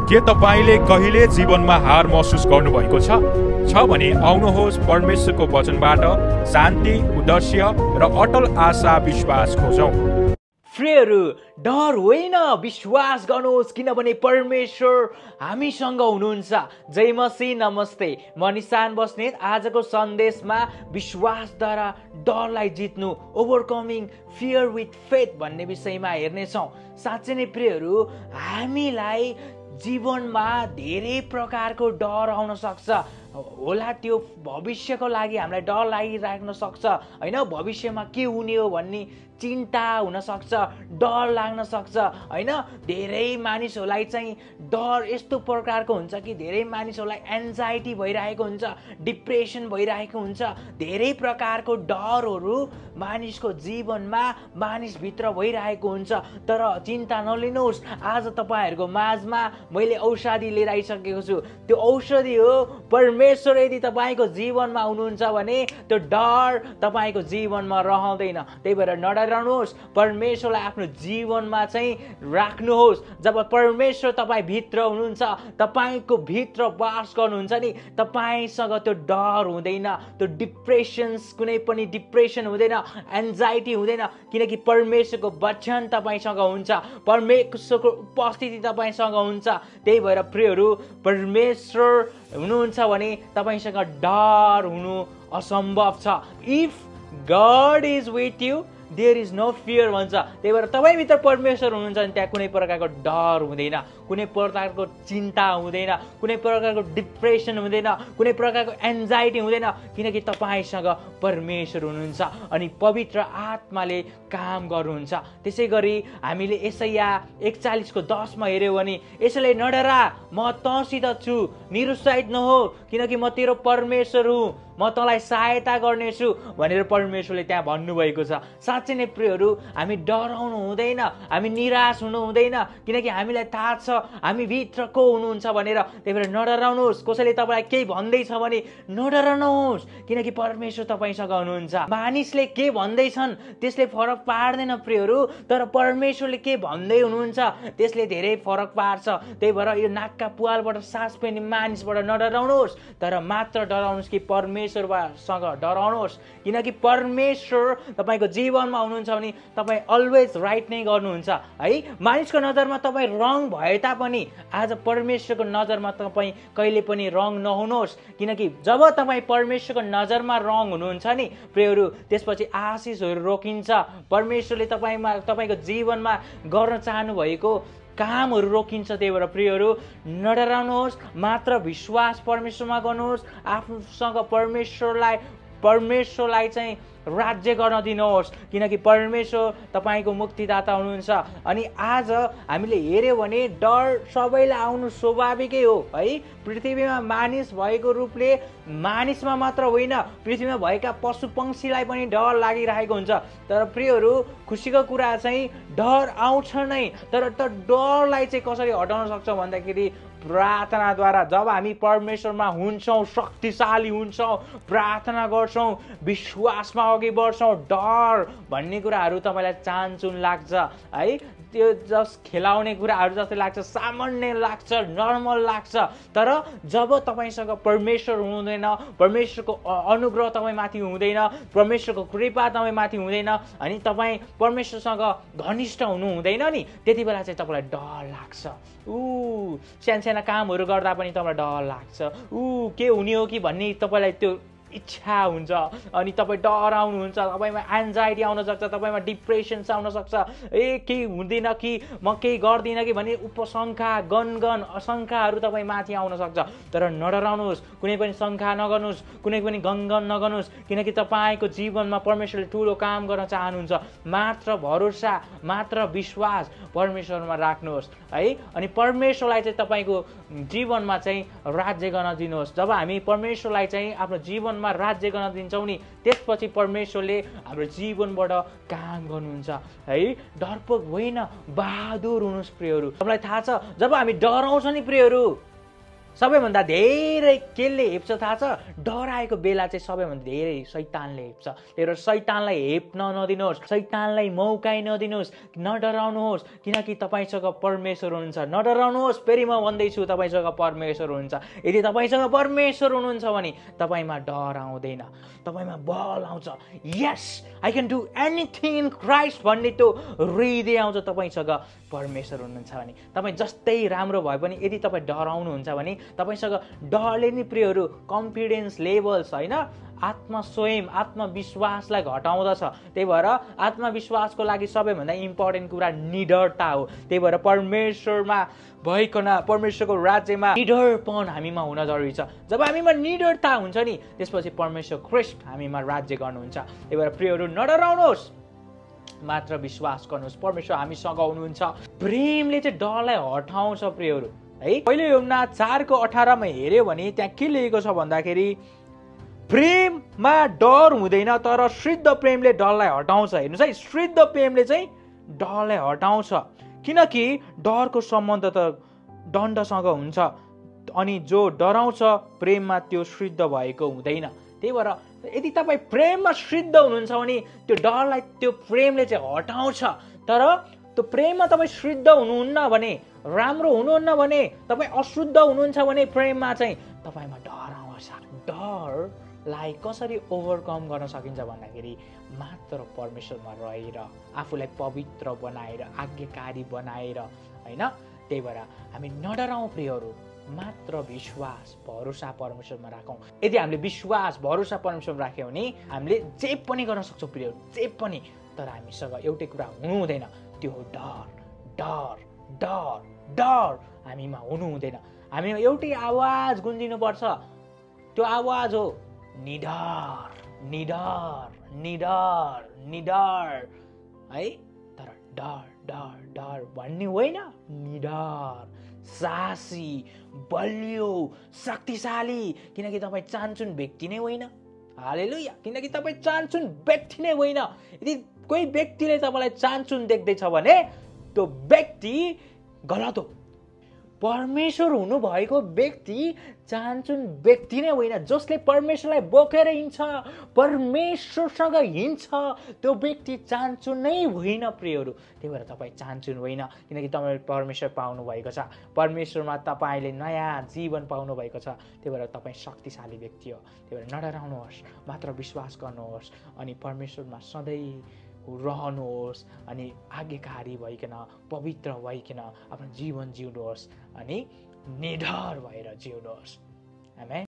के तपाईले कहिले जीवनमा हार महसुस गर्नुभएको छ भने आउनुहोस् परमेश्वरको वचनबाट शान्ति, उद्देश्य र अटल आशा विश्वास खोजौं। प्रियहरू, डर होइन, विश्वास गर्नुहोस्, किनभने परमेश्वर हामीसँग हुनुहुन्छ। जय मसीह, नमस्ते। म निशान बस्नेत आजको सन्देशमा विश्वासद्वारा डरलाई जित्नु, ओभरकमिङ फियर विथ फेथ भन्ने विषयमा हेर्नेछौँ। साँच्चै नै प्रियहरू, हामीलाई जीवनमा धेरै प्रकारको डर आउन सक्छ होला। त्यो भविष्यको लागि हामीलाई डर लागिराख्न सक्छ होइन। भविष्यमा के हुने हो भन्ने चिन्ता हुन सक्छ, डर लाग्न सक्छ होइन। धेरै मानिसहरूलाई चाहिँ डर यस्तो प्रकारको हुन्छ कि धेरै मानिसहरूलाई एन्जाइटी भइरहेको हुन्छ, डिप्रेसन भइरहेको हुन्छ। धेरै प्रकारको डरहरू मानिसको जीवनमा मानिसभित्र भइरहेको हुन्छ। तर चिन्ता नलिनुहोस्, आज तपाईँहरूको माझमा मैले औषधि लिएर आइसकेको छु। त्यो औषधि हो परमेश्वर। यदि तपाईँको जीवनमा हुनुहुन्छ भने त्यो डर तपाईँको जीवनमा रहँदैन। त्यही भएर नडराउनुहोस्, परमेश्वरलाई आफ्नो जीवनमा चाहिँ राख्नुहोस्। जब परमेश्वर तपाईँ भित्र हुनुहुन्छ, तपाईँको भित्र वास गर्नुहुन्छ नि, तपाईँसँग त्यो डर हुँदैन, त्यो कुनै पनि डिप्रेसन हुँदैन, एन्जाइटी हुँदैन, किनकि परमेश्वरको वचन तपाईँसँग हुन्छ, परमेश्वरको उपस्थिति तपाईँसँग हुन्छ। त्यही भएर प्रियहरू, परमेश्वर हुनुहुन्छ भने तपाईँसँग डर हुनु असम्भव छ। If God is with you there is no fear भन्छ। त्यही भएर तपाईँभित्र परमेश्वर हुनुहुन्छ भने त्यहाँ कुनै प्रकारको डर हुँदैन, कुनै प्रकारको चिन्ता हुँदैन, कुनै प्रकारको डिप्रेसन हुँदैन, कुनै प्रकारको एन्जाइटी हुँदैन, किनकि तपाईँसँग परमेश्वर हुनुहुन्छ अनि पवित्र आत्माले काम गर्नुहुन्छ। त्यसै गरी हामीले यशाया 41:10 हेऱ्यौँ भने, यसैले नडरा, म तँसित छु, निरुत्साहित नहो, किनकि म तेरो परमेश्वर हुँ, म तँलाई सहायता गर्नेछु भनेर परमेश्वरले त्यहाँ भन्नुभएको छ। साँच्चै नै प्रियहरू, हामी डराउनु हुँदैन, हामी निराश हुनु हुँदैन, किनकि हामीलाई थाहा छ हामी भित्र को हुनुहुन्छ भनेर। त्यही भएर नडराउनुहोस्। कसैले तपाईँलाई केही भन्दैछ भने नडराउनुहोस्, किनकि परमेश्वर तपाईँसँग हुनुहुन्छ। मानिसले के भन्दैछन् त्यसले फरक पार्दैन प्रियहरू, तर परमेश्वरले के भन्दै हुनुहुन्छ त्यसले धेरै फरक पार्छ। त्यही भएर यो नाकका पुवालबाट सास फेर्ने मानिसबाट नडराउनुहोस्, तर मात्र डराउनुहोस् कि परमेश्वरसँग डराउनुहोस्, किनकि परमेश्वर तपाईँको जीवनमा हुनुहुन्छ भने तपाईँ अलवेज राइट नै गर्नुहुन्छ है। मानिसको नजरमा तपाईँ रङ भए तापनि आज परमेश्वरको नजरमा तपाईँ कहिले पनि रङ नहुनुहोस्, किनकि जब तपाईँ परमेश्वरको नजरमा रङ हुनुहुन्छ नि प्रियहरू, त्यसपछि आशिषहरू रोकिन्छ। परमेश्वरले तपाईँको जीवनमा गर्न चाहनु भएको कामहरू रोकिन्छ। त्यही भएर प्रियहरू, नडराउनुहोस्, मात्र विश्वास परमेश्वरमा गर्नुहोस्। आफूसँग परमेश्वरलाई चाहिँ राज्य गर्न दिनुहोस्, किनकि परमेश्वर तपाईँको मुक्तिदाता हुनुहुन्छ। अनि आज हामीले हेऱ्यौँ भने डर सबैलाई आउनु स्वाभाविकै हो है। पृथ्वीमा मानिस भएको रूपले मानिसमा मात्र होइन, पृथ्वीमा भएका पशु पक्षीलाई पनि डर लागिरहेको हुन्छ। तर प्रियहरू, खुसीको कुरा चाहिँ डर आउँछ नै, तर त्यो डरलाई चाहिँ कसरी हटाउन सक्छ भन्दाखेरि प्रार्थनाद्वारा। जब हामी परमेश्वरमा हुन्छौँ, शक्तिशाली हुन्छौँ, प्रार्थना गर्छौँ, विश्वासमा अघि बढ्छौँ, डर भन्ने कुराहरू तपाईँलाई चान्चुन लाग्छ है। त्यो जस्ट खेलाउने कुराहरू जस्तै लाग्छ, सामान्य लाग्छ, नर्मल लाग्छ। तर जब तपाईँसँग परमेश्वर हुँदैन, परमेश्वरको अनुग्रह तपाईँमाथि हुँदैन, परमेश्वरको कृपा तपाईँमाथि हुँदैन अनि तपाईँ परमेश्वरसँग घनिष्ठ हुनु हुँदैन नि, त्यति बेला चाहिँ तपाईँलाई डर लाग्छ। साना कामहरू गर्दा पनि तपाईँलाई डर लाग्छ। के हुने हो कि भन्ने तपाईँलाई त्यो इच्छा हुन्छ अनि तपाईँ डराउनुहुन्छ, तपाईँमा एन्जाइटी आउन सक्छ, तपाईँमा डिप्रेसन आउन सक्छ, केही हुँदैन कि म केही गर्दिनँ कि भन्ने उपशङ्का, गनगन अशङ्काहरू तपाईँ माथि आउन सक्छ। तर नडराउनुहोस्, कुनै पनि शङ्का नगर्नुहोस्, कुनै पनि गनगन नगर्नुहोस्, किनकि तपाईँको जीवनमा परमेश्वरले ठुलो काम गर्न चाहनुहुन्छ। मात्र भरोसा, मात्र विश्वास परमेश्वरमा राख्नुहोस् है। अनि परमेश्वरलाई चाहिँ तपाईँको जीवनमा चाहिँ राज्य गर्न दिनुहोस्। जब हामी परमेश्वरलाई चाहिँ आफ्नो जीवनमा राज्य गर्न दिन्छौँ नि, त्यसपछि परमेश्वरले हाम्रो जीवनबाट काम गर्नुहुन्छ है। डरपोक होइन, बहादुर हुनुहोस् प्रियहरू। तपाईँलाई थाहा छ, जब हामी डराउँछ नि प्रियहरू, सबैभन्दा धेरै केले हेप्छ थाहा छ? डर आएको बेला चाहिँ सबैभन्दा धेरै शैतानले हेप्छ। त्यही भएर शैतानलाई हेप्न नदिनुहोस्, शैतानलाई मौकै नदिनुहोस्, नडराउनुहोस्, किनकि तपाईँसँग परमेश्वर हुनुहुन्छ। नडराउनुहोस्, फेरि म भन्दैछु तपाईँसँग परमेश्वर हुनुहुन्छ। यदि तपाईँसँग परमेश्वर हुनुहुन्छ भने तपाईँमा डर आउँदैन, तपाईँमा बल आउँछ। Yes, I can do anything in Christ भन्ने त्यो हृदय आउँछ तपाईँसँग परमेश्वर हुनुहुन्छ भने। तपाईँ जस्तै राम्रो भए पनि यदि तपाईँ डराउनुहुन्छ भने तपाईसँग डरले नि प्रियहरू कन्फिडेन्स लेभल्स होइन आत्मस्वयं आत्मविश्वासलाई घटाउँदछ। त्यही भएर आत्मविश्वासको लागि सबैभन्दा इम्पोर्टेन्ट कुरा निडरता हो। त्यही भएर परमेश्वरमा भइकन परमेश्वरको राज्यमा निडरपन हामीमा हुन जरुरी छ। जब हामीमा निडरता हुन्छ नि त्यसपछि परमेश्वर ख्रिस्ट हामीमा राज्य गर्नुहुन्छ। त्यही भएर प्रियहरू नडराउनुहोस्, मात्र विश्वास गर्नुहोस्, परमेश्वर हामीसँग हुनुहुन्छ। प्रेमले चाहिँ डरलाई हटाउँछ प्रियहरू है। पहिलो यूहन्ना 4:18 हेर्यो भने त्यहाँ के लेखेको छ भन्दाखेरि प्रेममा डर हुँदैन तर शुद्ध प्रेमले डरलाई हटाउँछ। हेर्नुहोस् है, शुद्ध प्रेमले चाहिँ डरलाई हटाउँछ, किनकि डरको सम्बन्ध त दण्डसँग हुन्छ अनि जो डराउँछ प्रेममा त्यो शुद्ध भएको हुँदैन। त्यही भएर यदि तपाईँ प्रेममा शुद्ध हुनुहुन्छ भने त्यो डरलाई त्यो प्रेमले चाहिँ हटाउँछ। तर त्यो प्रेममा तपाईँ शुद्ध हुनुहुन्न भने, राम्रो हुनुहुन्न भने, तपाईँ अशुद्ध हुनुहुन्छ भने प्रेममा चाहिँ तपाईँमा डर आउँछ। डरलाई कसरी ओभरकम गर्न सकिन्छ भन्दाखेरि मात्र परमेश्वरमा रहेर, आफूलाई पवित्र बनाएर, आज्ञाकारी बनाएर होइन। त्यही भएर हामी नडराउँ प्रियहरू, मात्र विश्वास भरोसा परमेश्वरमा राखौँ। यदि हामीले विश्वास भरोसा परमेश्वरमा राख्यौँ भने हामीले जे पनि गर्न सक्छौँ प्रियहरू, जे पनि। तर हामीसँग एउटै कुरा हुनु हुँदैन, त्यो हो डर। डर डर डर हामीमा हुनु हुँदैन। हामीमा एउटै आवाज गुन्जिनुपर्छ, त्यो आवाज हो निडर निडर निडर निडर है। तर डर डर डर भन्ने होइन, निडर, साहसी, बलियो, शक्तिशाली, किनकि तपाईँ चाहन्छुन् व्यक्ति नै होइन। हालेलुया, किनकि तपाईँ चाहन्छुन् व्यक्ति नै होइन। यदि कोही व्यक्तिले तपाईँलाई चाहन्छुन् देख्दैछ भने त्यो व्यक्ति गलत हो। परमेश्वर हुनुभएको व्यक्ति चाहन्छुन् व्यक्ति नै होइन। जसले परमेश्वरलाई बोकेर हिँड्छ, परमेश्वरसँग हिँड्छ, त्यो व्यक्ति चाहन्छुन् नै होइन प्रियहरू। त्यही भएर तपाईँ चाहन्छुन् होइन, किनकि तपाईँ परमेश्वर पाउनु भएको छ। परमेश्वरमा तपाईँले नयाँ जीवन पाउनु भएको छ। त्यही भएर तपाईँ शक्तिशाली व्यक्ति हो। त्यही भएर नडराउनुहोस्, मात्र विश्वास गर्नुहोस् अनि परमेश्वरमा सधैँ रहनुहोस् अनि आज्ञाकारी भइकन, पवित्र भइकन आफ्नो जीवन जिउनुहोस् अनि निडर भएर जिउनुहोस्। आमेन।